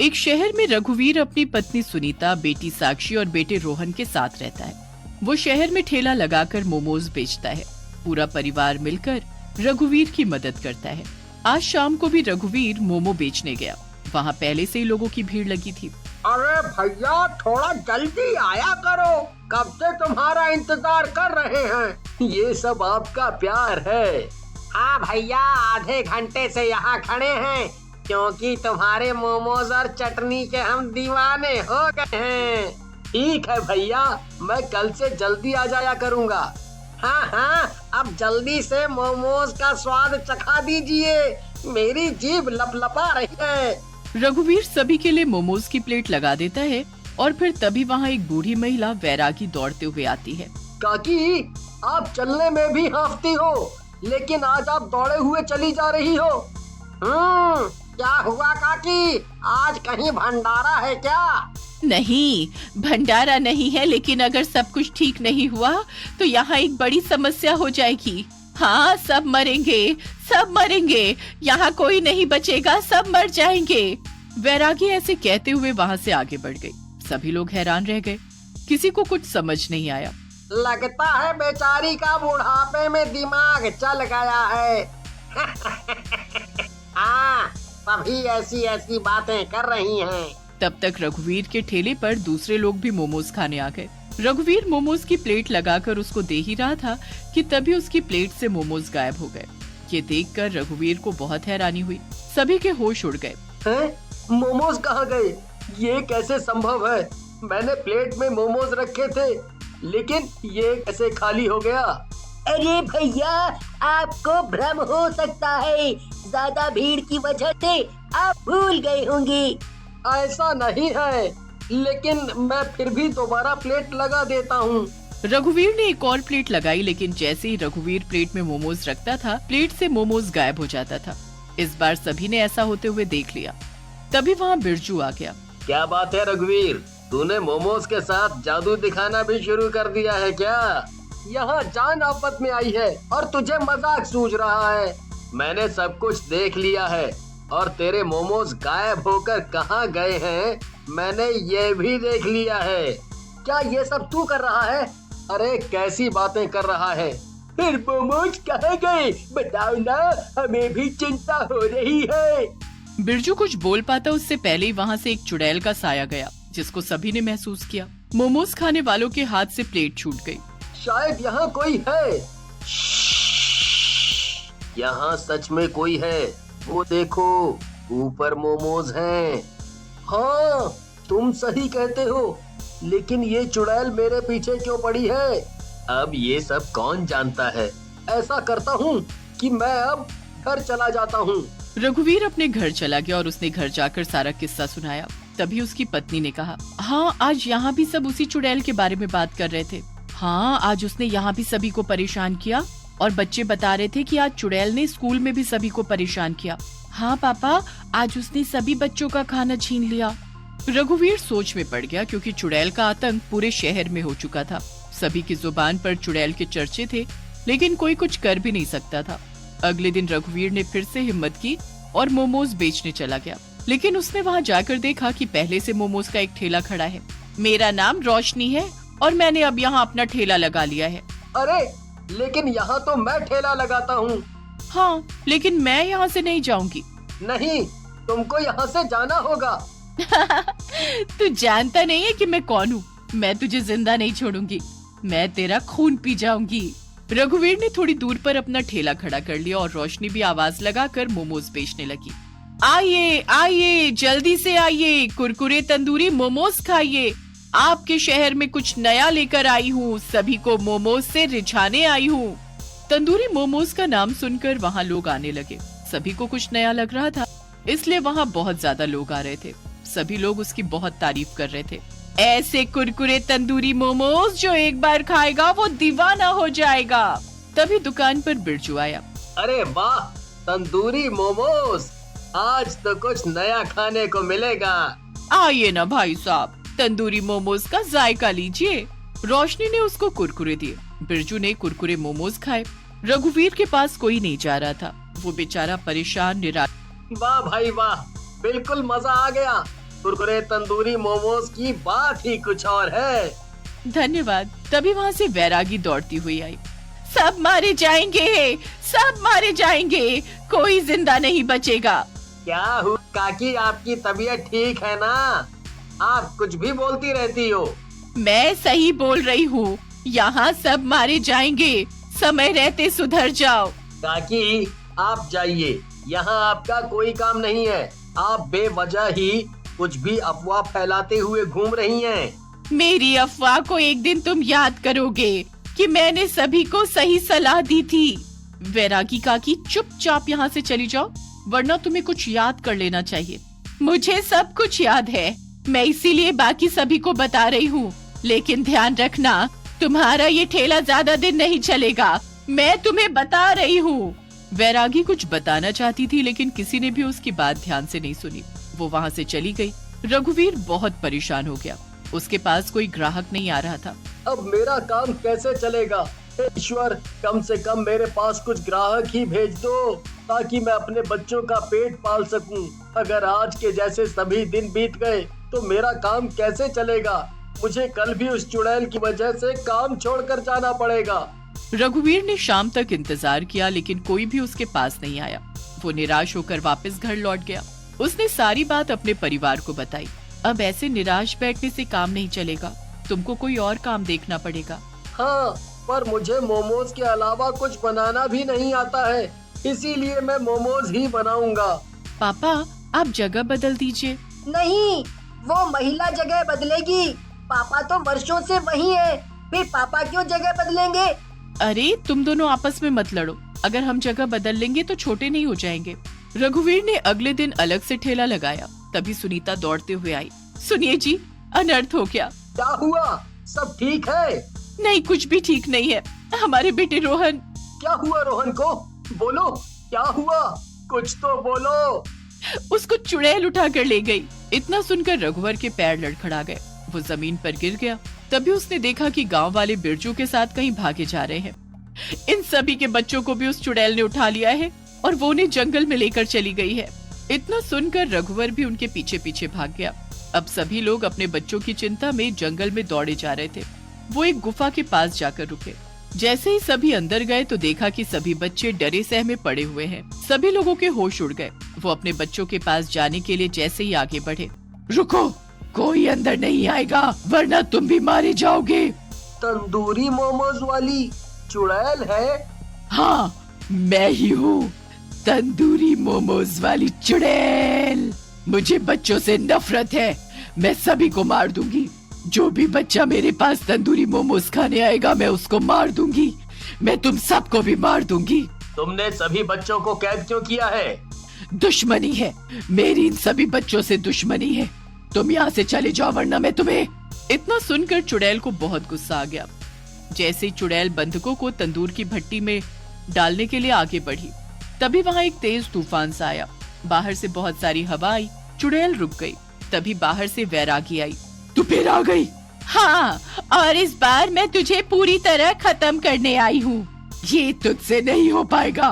एक शहर में रघुवीर अपनी पत्नी सुनीता, बेटी साक्षी और बेटे रोहन के साथ रहता है। वो शहर में ठेला लगाकर मोमोज बेचता है। पूरा परिवार मिलकर रघुवीर की मदद करता है। आज शाम को भी रघुवीर मोमो बेचने गया। वहाँ पहले से ही लोगों की भीड़ लगी थी। अरे भैया, थोड़ा जल्दी आया करो, कब से तुम्हारा इंतजार कर रहे हैं। ये सब आपका प्यार है। हाँ भैया, आधे घंटे से यहाँ खड़े हैं क्योंकि तुम्हारे मोमोज और चटनी के हम दीवाने हो गए हैं। ठीक है भैया, मैं कल से जल्दी आ जाया करूँगा। हाँ हाँ, अब जल्दी से मोमोज का स्वाद चखा दीजिए, मेरी जीभ लपलपा रही है। रघुवीर सभी के लिए मोमोज की प्लेट लगा देता है और फिर तभी वहाँ एक बूढ़ी महिला वैरागी दौड़ते हुए आती है। काकी, आप चलने में भी हांफती हो, लेकिन आज आप दौड़े हुए चली जा रही हो। क्या हुआ काकी, आज कहीं भंडारा है क्या? नहीं, भंडारा नहीं है, लेकिन अगर सब कुछ ठीक नहीं हुआ तो यहाँ एक बड़ी समस्या हो जाएगी। हाँ, सब मरेंगे, सब मरेंगे, यहाँ कोई नहीं बचेगा, सब मर जाएंगे। वैरागी ऐसे कहते हुए वहाँ से आगे बढ़ गई। सभी लोग हैरान रह गए, किसी को कुछ समझ नहीं आया। लगता है बेचारी का बुढ़ापे में दिमाग चल गया है। हाँ, सभी ऐसी ऐसी बातें कर रही हैं। तब तक रघुवीर के ठेले पर दूसरे लोग भी मोमोज खाने आ गए। रघुवीर मोमोज की प्लेट लगाकर उसको दे ही रहा था कि तभी उसकी प्लेट से मोमोज गायब हो गए। ये देखकर रघुवीर को बहुत हैरानी हुई। सभी के होश उड़ गए। मोमोज कहाँ गए? ये कैसे संभव है? मैंने प्लेट में मोमोज रखे थे, लेकिन ये कैसे खाली हो गया? अरे भैया, आपको भ्रम हो सकता है, ज्यादा भीड़ की वजह से आप भूल गए होंगे। ऐसा नहीं है, लेकिन मैं फिर भी दोबारा प्लेट लगा देता हूँ। रघुवीर ने एक और प्लेट लगाई, लेकिन जैसे ही रघुवीर प्लेट में मोमोज रखता था, प्लेट से मोमोज गायब हो जाता था। इस बार सभी ने ऐसा होते हुए देख लिया। तभी वहाँ बिरजू आ गया। क्या बात है रघुवीर, तूने मोमोज के साथ जादू दिखाना भी शुरू कर दिया है क्या? यहाँ जान आफत में आई है और तुझे मजाक सूझ रहा है। मैंने सब कुछ देख लिया है और तेरे मोमोज गायब होकर कहाँ गए हैं मैंने ये भी देख लिया है। क्या ये सब तू कर रहा है? अरे कैसी बातें कर रहा है? फिर मोमोज कहाँ गए बताओ ना, हमें भी चिंता हो रही है। बिरजू कुछ बोल पाता उससे पहले ही वहाँ से एक चुड़ैल का साया गया, जिसको सभी ने महसूस किया। मोमोज खाने वालों के हाथ से प्लेट छूट गई। शायद यहाँ कोई है। यहाँ सच में कोई है, वो देखो, ऊपर मोमोज हैं। हाँ, तुम सही कहते हो, लेकिन ये चुड़ैल मेरे पीछे क्यों पड़ी है? अब ये सब कौन जानता है। ऐसा करता हूँ कि मैं अब घर चला जाता हूँ। रघुवीर अपने घर चला गया और उसने घर जाकर सारा किस्सा सुनाया। तभी उसकी पत्नी ने कहा, हाँ, आज यहाँ भी सब उसी चुड़ैल के बारे में बात कर रहे थे। हाँ, आज उसने यहाँ भी सभी को परेशान किया और बच्चे बता रहे थे कि आज चुड़ैल ने स्कूल में भी सभी को परेशान किया। हाँ पापा, आज उसने सभी बच्चों का खाना छीन लिया। रघुवीर सोच में पड़ गया, क्योंकि चुड़ैल का आतंक पूरे शहर में हो चुका था। सभी की जुबान पर चुड़ैल के चर्चे थे, लेकिन कोई कुछ कर भी नहीं सकता था। अगले दिन रघुवीर ने फिर से हिम्मत की और मोमोज बेचने चला गया। लेकिन उसने वहाँ जाकर देखा कि पहले से मोमोज का एक ठेला खड़ा है। मेरा नाम रोशनी है और मैंने अब यहाँ अपना ठेला लगा लिया है। अरे, लेकिन यहाँ तो मैं ठेला लगाता हूँ। हाँ, लेकिन मैं यहाँ से नहीं जाऊंगी। नहीं, तुमको यहाँ से जाना होगा। तू जानता नहीं है कि मैं कौन हूँ। मैं तुझे जिंदा नहीं छोड़ूंगी, मैं तेरा खून पी जाऊंगी। रघुवीर ने थोड़ी दूर पर अपना ठेला खड़ा कर लिया और रोशनी भी आवाज लगाकर मोमोज बेचने लगी। आइए आइए, जल्दी से आइए, कुरकुरे तंदूरी मोमोज खाइए। आपके शहर में कुछ नया लेकर आई हूँ, सभी को मोमोज से रिझाने आई हूँ। तंदूरी मोमोज का नाम सुनकर वहाँ लोग आने लगे। सभी को कुछ नया लग रहा था, इसलिए वहाँ बहुत ज्यादा लोग आ रहे थे। सभी लोग उसकी बहुत तारीफ कर रहे थे। ऐसे कुरकुरे तंदूरी मोमोज जो एक बार खाएगा वो दीवाना हो जाएगा। तभी दुकान पर बिरजू आया। अरे वाह, तंदूरी मोमोज, आज तो कुछ नया खाने को मिलेगा। आइए ना भाई साहब, तंदूरी मोमोज का जायका लीजिए। रोशनी ने उसको कुरकुरे दिए। बिरजू ने कुरकुरे मोमोज खाए। रघुवीर के पास कोई नहीं जा रहा था। वो बेचारा परेशान निराश। वाह भाई वाह, बिल्कुल मजा आ गया। कुरकुरे तंदूरी मोमोज की बात ही कुछ और है। धन्यवाद। तभी वहाँ से वैरागी दौड़ती हुई आई। सब मारे जाएंगे, सब मारे जाएंगे, कोई जिंदा नहीं बचेगा। क्या हुआ काकी, आपकी तबीयत ठीक है ना? आप कुछ भी बोलती रहती हो। मैं सही बोल रही हूँ, यहाँ सब मारे जाएंगे, समय रहते सुधर जाओ। काकी आप जाइए, यहाँ आपका कोई काम नहीं है। आप बेवजह ही कुछ भी अफवाह फैलाते हुए घूम रही हैं। मेरी अफवाह को एक दिन तुम याद करोगे कि मैंने सभी को सही सलाह दी थी। वैरागी काकी चुपचाप यहाँ से चली जाओ, वरना तुम्हें कुछ याद कर लेना चाहिए। मुझे सब कुछ याद है, मैं इसीलिए बाकी सभी को बता रही हूँ। लेकिन ध्यान रखना, तुम्हारा ये ठेला ज्यादा दिन नहीं चलेगा, मैं तुम्हें बता रही हूँ। वैरागी कुछ बताना चाहती थी, लेकिन किसी ने भी उसकी बात ध्यान से नहीं सुनी। वो वहाँ से चली गई। रघुवीर बहुत परेशान हो गया, उसके पास कोई ग्राहक नहीं आ रहा था। अब मेरा काम कैसे चलेगा? ईश्वर, कम से कम मेरे पास कुछ ग्राहक ही भेज दो, ताकि मैं अपने बच्चों का पेट पाल सकूं। अगर आज के जैसे सभी दिन बीत गए तो मेरा काम कैसे चलेगा? मुझे कल भी उस चुड़ैल की वजह से काम छोड़कर जाना पड़ेगा। रघुवीर ने शाम तक इंतजार किया, लेकिन कोई भी उसके पास नहीं आया। वो निराश होकर वापस घर लौट गया। उसने सारी बात अपने परिवार को बताई। अब ऐसे निराश बैठने से काम नहीं चलेगा, तुमको कोई और काम देखना पड़ेगा। हाँ, पर मुझे मोमोज के अलावा कुछ बनाना भी नहीं आता है, इसीलिए मैं मोमोज ही बनाऊंगा। पापा, आप जगह बदल दीजिए। नहीं, वो महिला जगह बदलेगी। पापा तो वर्षों से वही है, फिर पापा क्यों जगह बदलेंगे? अरे तुम दोनों आपस में मत लड़ो, अगर हम जगह बदल लेंगे तो छोटे नहीं हो जाएंगे। रघुवीर ने अगले दिन अलग से ठेला लगाया। तभी सुनीता दौड़ते हुए आई। सुनिए जी, अनर्थ हो गया। क्या हुआ? सब ठीक है? नहीं, कुछ भी ठीक नहीं है। हमारे बेटे रोहन। क्या हुआ रोहन को? बोलो, क्या हुआ? कुछ तो बोलो। उसको चुड़ैल उठा कर ले गई। इतना सुनकर रघुवर के पैर लड़खड़ा गए, वो जमीन पर गिर गया। तभी उसने देखा कि गांव वाले बिरजू के साथ कहीं भागे जा रहे हैं। इन सभी के बच्चों को भी उस चुड़ैल ने उठा लिया है और वो उन्हें जंगल में लेकर चली गई है। इतना सुनकर रघुवर भी उनके पीछे पीछे भाग गया। अब सभी लोग अपने बच्चों की चिंता में जंगल में दौड़े जा रहे थे। वो एक गुफा के पास जाकर रुके। जैसे ही सभी अंदर गए तो देखा कि सभी बच्चे डरे सहमे पड़े हुए हैं। सभी लोगों के होश उड़ गए। वो अपने बच्चों के पास जाने के लिए जैसे ही आगे बढ़े, रुको, कोई अंदर नहीं आएगा, वरना तुम भी मारे जाओगे। तंदूरी मोमोज वाली चुड़ैल है? हाँ, मैं ही हूँ, तंदूरी मोमोज वाली चुड़ैल। मुझे बच्चों से नफरत है, मैं सभी को मार दूंगी। जो भी बच्चा मेरे पास तंदूरी मोमोज खाने आएगा, मैं उसको मार दूंगी। मैं तुम सबको भी मार दूंगी। तुमने सभी बच्चों को कैद क्यों किया है? दुश्मनी है, मेरी इन सभी बच्चों से दुश्मनी है। तुम यहाँ से चले जाओ, वरना मैं तुम्हें। इतना सुनकर चुड़ैल को बहुत गुस्सा आ गया। जैसे ही चुड़ैल बंधकों को तंदूर की भट्टी में डालने के लिए आगे बढ़ी, तभी वहाँ एक तेज तूफान सा आया। बाहर से बहुत सारी हवा आई। चुड़ैल रुक गई। तभी बाहर से वैरागी आई। तू फिर आ गई? हाँ, और इस बार मैं तुझे पूरी तरह खत्म करने आई हूँ। ये तुझसे नहीं हो पाएगा।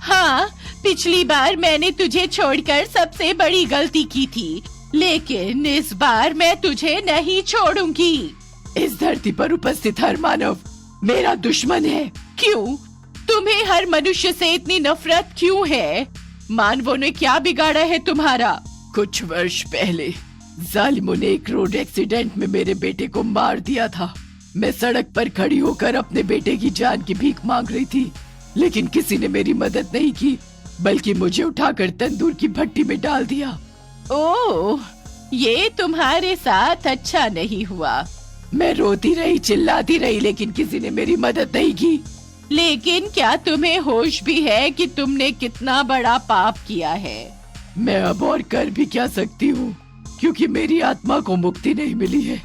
हाँ, पिछली बार मैंने तुझे छोड़कर सबसे बड़ी गलती की थी, लेकिन इस बार मैं तुझे नहीं छोड़ूंगी। इस धरती पर उपस्थित हर मानव मेरा दुश्मन है। क्यों? तुम्हें हर मनुष्य से इतनी नफरत क्यों है? मानवों ने क्या बिगाड़ा है तुम्हारा? कुछ वर्ष पहले जालिमों ने एक रोड एक्सीडेंट में मेरे बेटे को मार दिया था। मैं सड़क पर खड़ी होकर अपने बेटे की जान की भीख मांग रही थी, लेकिन किसी ने मेरी मदद नहीं की, बल्कि मुझे उठाकर तंदूर की भट्टी में डाल दिया। ओह, ये तुम्हारे साथ अच्छा नहीं हुआ। मैं रोती रही, चिल्लाती रही, लेकिन किसी ने मेरी मदद नहीं की। लेकिन क्या तुम्हें होश भी है कि तुमने कितना बड़ा पाप किया है? मैं अब और कर भी क्या सकती हूँ, क्योंकि मेरी आत्मा को मुक्ति नहीं मिली है।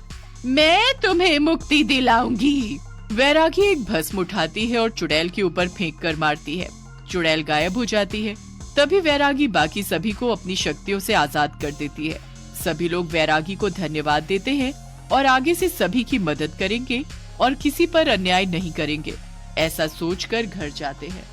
मैं तुम्हें मुक्ति दिलाऊंगी। वैरागी एक भस्म उठाती है और चुड़ैल के ऊपर फेंक कर मारती है। चुड़ैल गायब हो जाती है। तभी वैरागी बाकी सभी को अपनी शक्तियों से आजाद कर देती है। सभी लोग वैरागी को धन्यवाद देते हैं और आगे से सभी की मदद करेंगे और किसी पर अन्याय नहीं करेंगे, ऐसा सोचकर घर जाते हैं।